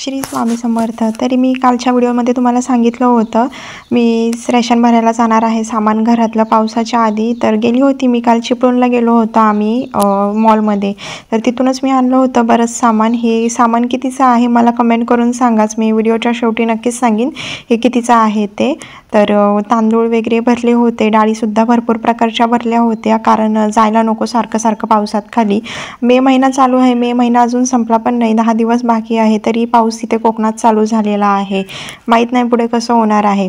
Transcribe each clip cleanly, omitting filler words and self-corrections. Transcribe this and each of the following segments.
श्री स्वामी समर्थ। तरी मी कालच्या व्हिडिओमध्ये तुम्हाला सांगितलं होतं मी रेशन भरायला जाणार आहे सामान घरातलं पावसाच्या आधी। तर गेली होती मी काल चिपळूणला गेलो होतो आम्ही मॉलमध्ये। तर तिथूनच मी आणलं होतं बरंच सामान। हे सामान कितीचं आहे मला कमेंट करून सांगाच, मी व्हिडिओच्या शेवटी नक्कीच सांगेन हे कितीचं आहे ते। तर तांदूळ वगैरे भरले होते, डाळीसुद्धा भरपूर प्रकारच्या भरल्या होत्या कारण जायला नको सारखं सारखं पावसात खाली। मे महिना चालू आहे, मे महिना अजून संपला पण नाही, 10 दिवस बाकी आहे तरी पाऊस इथे कोकणात चालू झालेला आहे। माहीत नाही पुढे कसं होणार आहे।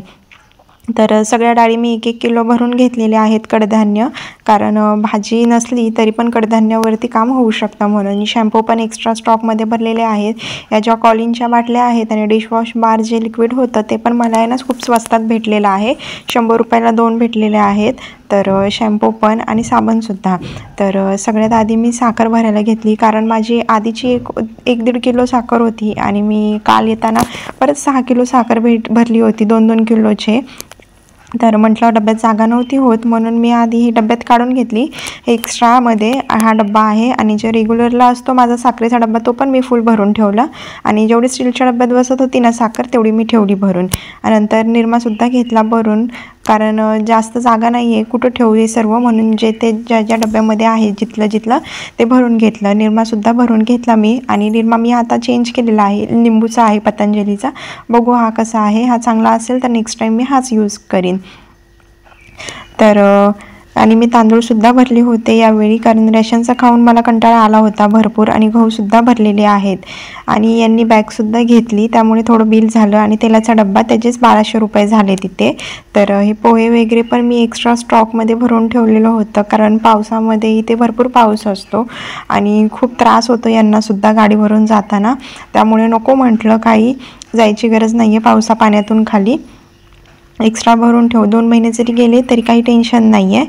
तर सगळ्या डाळी मी 1-1 किलो भरून घेतलेले आहेत कडधान्य, कारण भाजी नसली तरी पण कडधान्यावरती काम होऊ शकतं म्हणून। शॅम्पू पण एक्स्ट्रा स्टॉकमध्ये भरलेले आहेत। या ज्या कॉलिनच्या बाटल्या आहेत आणि डिशवॉश बार जे लिक्विड होतं ते पण मला आहे ना खूप स्वस्तात भेटलेलं आहे, 100 रुपयाला 2 भेटलेले आहेत। तर शॅम्पू पण आणि साबणसुद्धा। तर सगळ्यात आधी मी साखर भरायला घेतली कारण माझी आधीची 1-1.5 किलो साखर होती आणि मी काल येताना परत 6 किलो साखर भरली होती 2-2 किलोचे। तर म्हटलं डब्यात जागा नव्हती होत म्हणून मी आधी ही डब्यात काढून घेतली। एक्स्ट्रामध्ये हा डब्बा आहे आणि जे रेग्युलरला असतो माझा साखरेचा डब्बा तो पण मी फुल भरून ठेवला आणि जेवढी स्टीलच्या डब्यात बसत होती ना साखर तेवढी मी ठेवली भरून। आणि नंतर निरमासुद्धा घेतला भरून कारण जास्त जागा नाही आहे कुठं ठेवू हे सर्व, म्हणून जे ते ज्या ज्या डब्यामध्ये आहे जिथलं ते भरून घेतलं। निरमासुद्धा भरून घेतला मी आणि निरमा मी आता चेंज केलेला आहे, लिंबूचा आहे पतंजलीचा। बघू हा कसा आहे, हा चांगला असेल तर नेक्स्ट टाईम मी हाच यूज करीन। तर आणि मी तांदूळसुद्धा भरले होते यावेळी कारण रेशनचा खाऊन मला कंटाळा आला होता भरपूर, आणि गहूसुद्धा भरलेले आहेत। आणि यांनी बॅगसुद्धा घेतली त्यामुळे थोडं बिल झालं आणि तेलाचा डब्बा त्याचेच 1200 रुपये झाले तिथे। तर हे पोहे वगैरे पण मी एक्स्ट्रा स्टॉकमध्ये भरून ठेवलेलं होतं कारण पावसामध्ये इथे भरपूर पाऊस असतो आणि खूप त्रास होतो यांनासुद्धा गाडीवरून जाताना, त्यामुळे नको म्हटलं काही जायची गरज नाही आहे पावसा पाण्यातून खाली, एक्स्ट्रा भरून ठेव। 2 महिने जरी गेले तरी काही टेन्शन नाही आहे,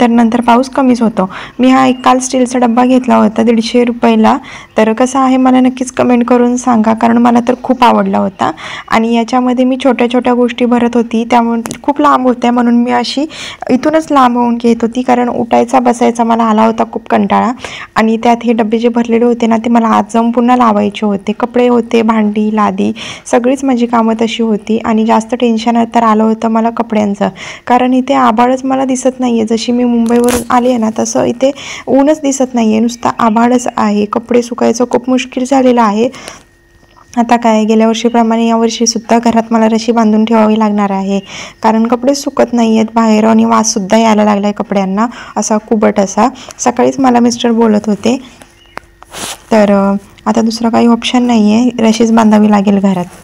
नंतर पाऊस कमीच होतो। मी हा एक काल स्टीलचा डब्बा घेतला होता 150 रुपयाला। तर कसा आहे मला नक्कीच कमेंट करून सांगा कारण मला तर खूप आवडला होता। आणि याच्यामध्ये मी छोट्या छोट्या गोष्टी भरत होती त्यामुळे खूप लांब होत्या म्हणून मी अशी इथूनच लांब होऊन घेत होती कारण उठायचा बसायचा मला आला होता खूप कंटाळा। आणि त्यात हे डबे जे भरलेले होते ना ते मला आज जाऊन पुन्हा लावायचे होते, कपडे होते, भांडी लादी सगळीच माझी कामं तशी होती। आणि जास्त टेन्शन तर आलं होतं मला कपड्यांचं कारण इथे आभाळच मला दिसत नाही आहे, जशी मी मुंबईवरून आली आहे ना तसं इथे ऊनच दिसत नाही आहे, नुसतं आभाळच आहे। कपडे सुकायचं खूप मुश्किल झालेलं आहे। आता काय गेल्या वर्षीप्रमाणे यावर्षीसुद्धा घरात मला रशी बांधून ठेवावी लागणार आहे कारण कपडे सुकत नाही आहेत बाहेर आणि वाससुद्धा यायला लागला आहे कपड्यांना असा कुबट असा। सकाळीच मला मिस्टर बोलत होते। तर आता दुसरं काही ऑप्शन नाही आहे, रशीच बांधावी लागेल घरात।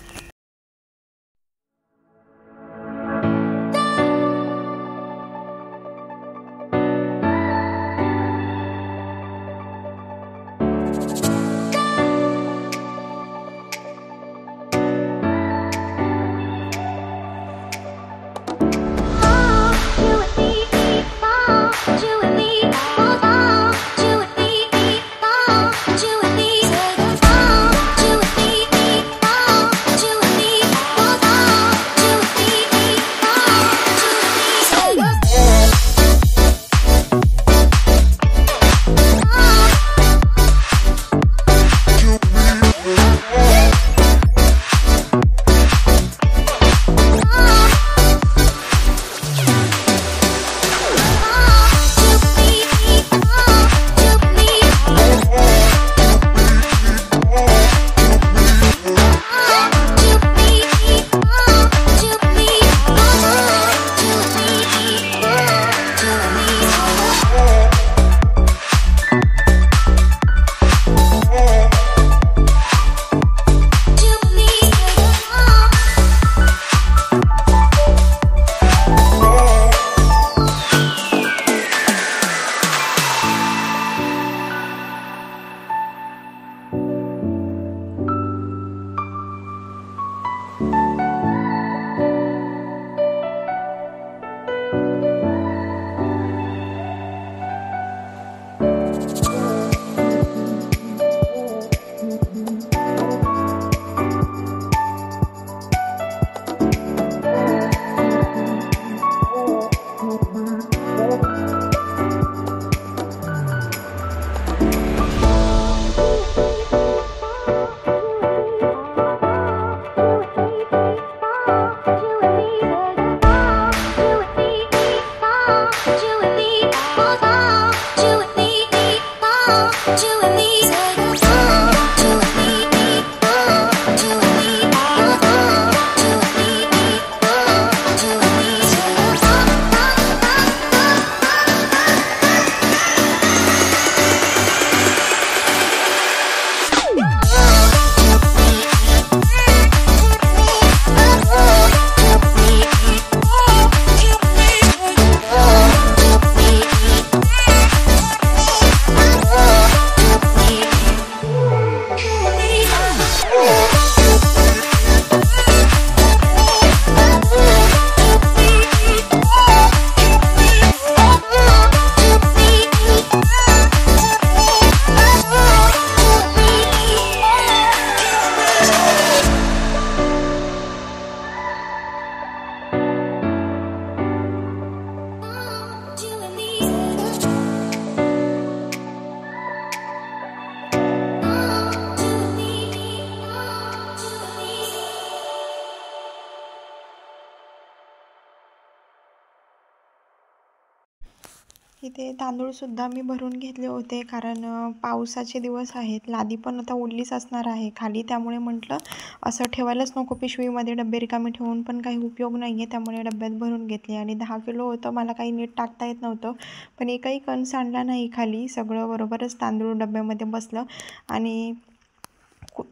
इथे तांदूळसुद्धा मी भरून घेतले होते, कारण पावसाचे दिवस आहेत. लादी पण आता ओलीच असणार आहे खाली, त्यामुळे म्हटलं असं ठेवायलाच नको पिशवीमध्ये. डब्बे रिकामे ठेवून पण काही उपयोग नाही आहे, त्यामुळे डब्यात भरून घेतले. आणि 10 किलो होतं, मला काही नीट टाकता येत नव्हतं, पण एकही कण सांडला नाही खाली. सगळं बरोबरच तांदूळ डब्यामध्ये बसलं आणि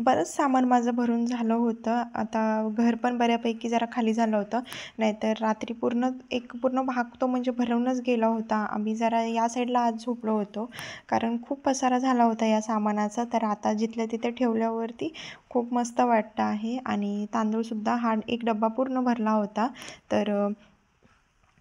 बरंच सामान माझं भरून झालं होतं. आता घर पण बऱ्यापैकी जरा खाली झालं होतं, नाहीतर रात्री पूर्ण भाग तो म्हणजे भरूनच गेला होता. आम्ही जरा या साईडला आज झोपलो होतो, कारण खूप पसारा झाला होता या सामानाचा. तर आता जिथल्या तिथे ठेवल्यावरती खूप मस्त वाटतं आहे. आणि तांदूळसुद्धा हा एक डब्बा पूर्ण भरला होता. तर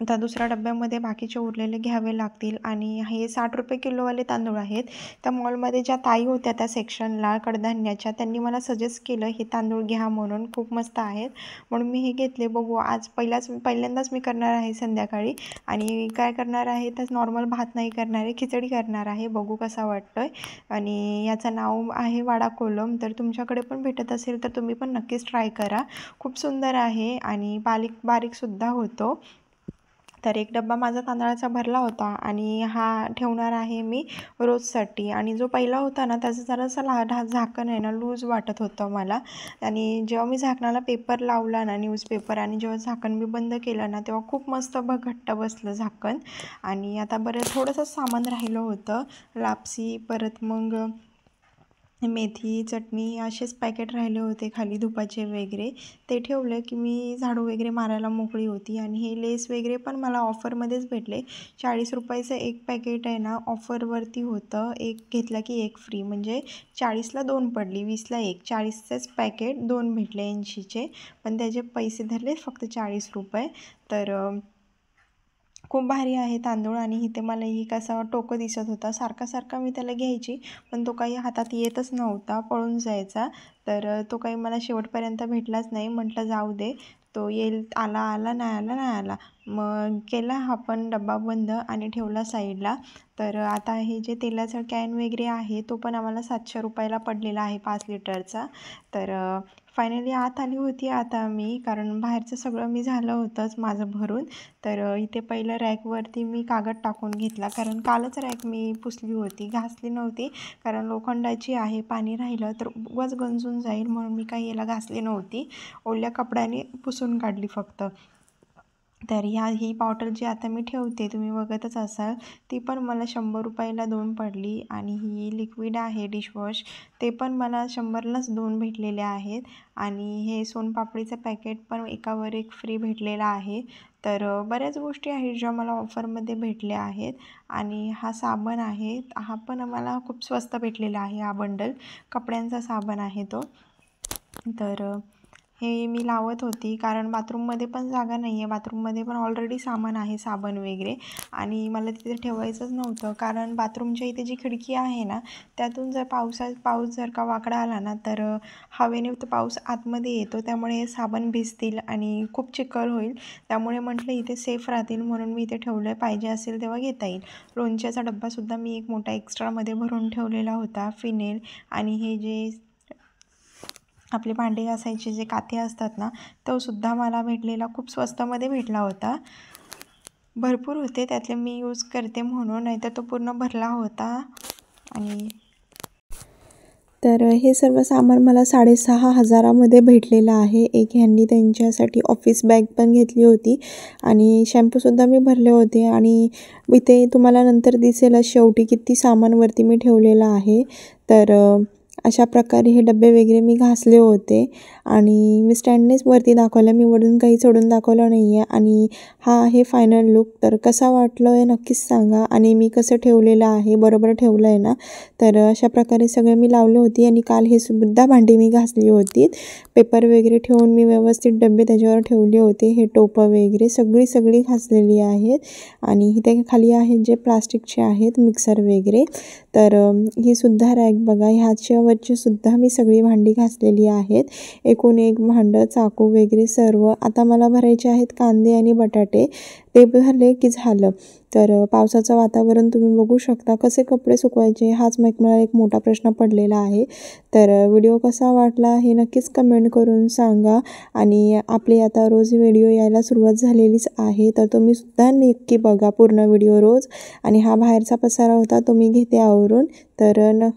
आता दुसऱ्या डब्यामध्ये बाकीचे उरलेले घ्यावे लागतील. आणि हे 60 रुपये किलोवाले तांदूळ आहेत. त्या मॉलमध्ये ज्या ताई होत्या त्या सेक्शनला कडधान्याच्या, त्यांनी मला सजेस्ट केलं हे तांदूळ घ्या म्हणून, खूप मस्त आहेत म्हणून मी हे घेतले. बघू, आज पहिल्यांदाच मी करणार आहे संध्याकाळी. आणि काय करणार आहे तर नॉर्मल भात नाही करणार आहे, खिचडी करणार आहे. बघू कसा वाटतोय. आणि याचं नाव आहे वाडा कोलम. तर तुमच्याकडे पण भेटत असेल तर तुम्ही पण नक्कीच ट्राय करा. खूप सुंदर आहे आणि बारीकसुद्धा होतो. तर एक डब्बा माझा तांदळाचा भरला होता आणि हा ठेवणार आहे मी रोजसाठी. आणि जो पहिला होता ना, त्याचं जरासं झाकण आहे ना लूज वाटत होतं मला. आणि जेव्हा मी झाकणाला पेपर लावला ना, न्यूजपेपर, आणि जेव्हा झाकण मी बंद केलं ना, तेव्हा खूप मस्त घट्ट बसलं झाकण. आणि आता बरं थोडंसं सामान राहिलं होतं, लापसी, परत मग मेथी, चटणी असेच पॅकेट राहिले होते खाली धुपाचे वगैरे. ते ठेवलं की मी झाडू वगैरे मारायला मोकळी होती. आणि हे लेस वगैरे पण मला ऑफरमध्येच भेटले. 40 रुपयाचं एक पॅकेट आहे ना, ऑफरवरती होतं. एक घेतला की एक फ्री, म्हणजे 40ला 2 पडली, 20ला 1. 40चंच पॅकेट 2 भेटले 80चे, पण त्याचे पैसे धरले फक्त 40 रुपये. तर खूप भारी आहे तांदूळ. आणि इथे मला एक असा टोकं दिसत होता, सारखा मी त्याला घ्यायची, पण तो काही हातात येतच नव्हता, पळून जायचा. तर तो काही मला शेवटपर्यंत भेटलाच नाही. म्हटलं जाऊ दे, तो येईल, आला नाही आला. मग केला हा पण डब्बा बंद आणि ठेवला साईडला. तर आता हे जे तेलाचा कॅन वगैरे आहे तो पण आम्हाला 700 रुपयाला पडलेला आहे 5 लिटरचा. तर फायनली आत आली होती आता मी, कारण बाहेरचं सगळं मी झालं होतंच माझं भरून. तर इथे पहिलं रॅकवरती मी कागद टाकून घेतला, कारण कालच रॅक मी पुसली होती, घासली नव्हती, कारण लोखंडाची आहे. पाणी राहिलं तर उगाच गंजून जाईल म्हणून मी काही याला घासली नव्हती, ओल्या कपड्याने पुसून काढली फक्त. तर ही बॉटल जी आता मी ठेवते, तुम्ही बघतच असाल, ती पण मला 100 रुपयाला 2 पडली. आणि ही लिक्विड आहे डिशवॉश, ते पण मला 100लाच 2 भेटलेले आहेत. आणि हे सोनपापडीचं पॅकेट पण एकावर एक फ्री भेटलेला आहे. तर बऱ्याच गोष्टी आहेत ज्या मला ऑफरमध्ये भेटल्या आहेत. आणि हा साबण आहे, हा पण मला खूप स्वस्त भेटलेला आहे. हा बंडल कपड्यांचा साबण आहे तो. तर हे मी लावत होती, कारण बाथरूममध्ये पण जागा नाही आहे, बाथरूममध्ये पण ऑलरेडी सामान आहे साबण वगैरे. आणि मला तिथे ठेवायचंच नव्हतं, कारण बाथरूमच्या इथे जी खिडकी आहे ना, त्यातून जर पाऊस जर का वाकडा आला ना, तर हवेने तो पाऊस आतमध्ये येतो, त्यामुळे साबण भिजतील आणि खूप चिखल होईल. त्यामुळे म्हटलं इथे सेफ राहतील म्हणून मी इथे ठेवलं, पाहिजे असेल तेव्हा घेता येईल. लोणच्याचा डब्बासुद्धा मी एक मोठा एक्स्ट्रामध्ये भरून ठेवलेला होता, फिनेल. आणि हे जे आपले भांडे घासायचे जे काथे असतात ना, तो सुद्धा मला भेटलेला, खूप स्वस्तामध्ये भेटला होता. भरपूर होते, त्यातले मी यूज करते म्हणून, नाहीतर तो पूर्ण भरला होता. आणि तर हे सर्व सामान मला 6,500मध्ये भेटलेलं आहे. एक ह्यांनी त्यांच्यासाठी ऑफिस बॅग पण घेतली होती आणि शॅम्पूसुद्धा मी भरले होते. आणि इथे तुम्हाला नंतर दिसेल शेवटी किती सामानवरती मी ठेवलेलं आहे. तर अशा प्रकारे हे डबे वगैरे मी घासले होते आणि मी स्टँडनेच वरती दाखवलं, मी वरून काही चढून दाखवलं नाही आहे. आणि हा आहे फायनल लुक. तर कसा वाटलं आहे नक्कीच सांगा. आणि मी कसं ठेवलेलं आहे, बरोबर ठेवलं आहे ना. तर अशा प्रकारे सगळं मी लावली होती. आणि काल हे सुद्धा भांडी मी घासली होती, पेपर वगैरे ठेवून मी व्यवस्थित डबे त्याच्यावर ठेवले होते. हे टोपं वगैरे सगळी घासलेली आहेत. आणि इथे खाली आहेत जे प्लास्टिकचे आहेत मिक्सर वगैरे. तर ही सुद्धा रॅक बघा, ह्याच्यावर गॅसवरची सुद्धा मी सगळी भांडी घासलेली आहेत. एकूण एक भांडं, चाकू वगैरे सर्व. आता मला भरायचे आहेत कांदे आणि बटाटे. ते भरले की झालं. तर पावसाचं वातावरण तुम्ही बघू शकता. कसे कपडे सुकवायचे हाच मला एक मोठा प्रश्न पडलेला आहे. तर व्हिडिओ कसा वाटला हे नक्कीच कमेंट करून सांगा. आणि आपले आता रोज व्हिडिओ यायला सुरुवात झालेलीच आहे, तर तुम्ही सुद्धा नक्की बघा पूर्ण व्हिडिओ रोज. आणि हा बाहेरचा पसारा होता तो मी घेते आवरून. तर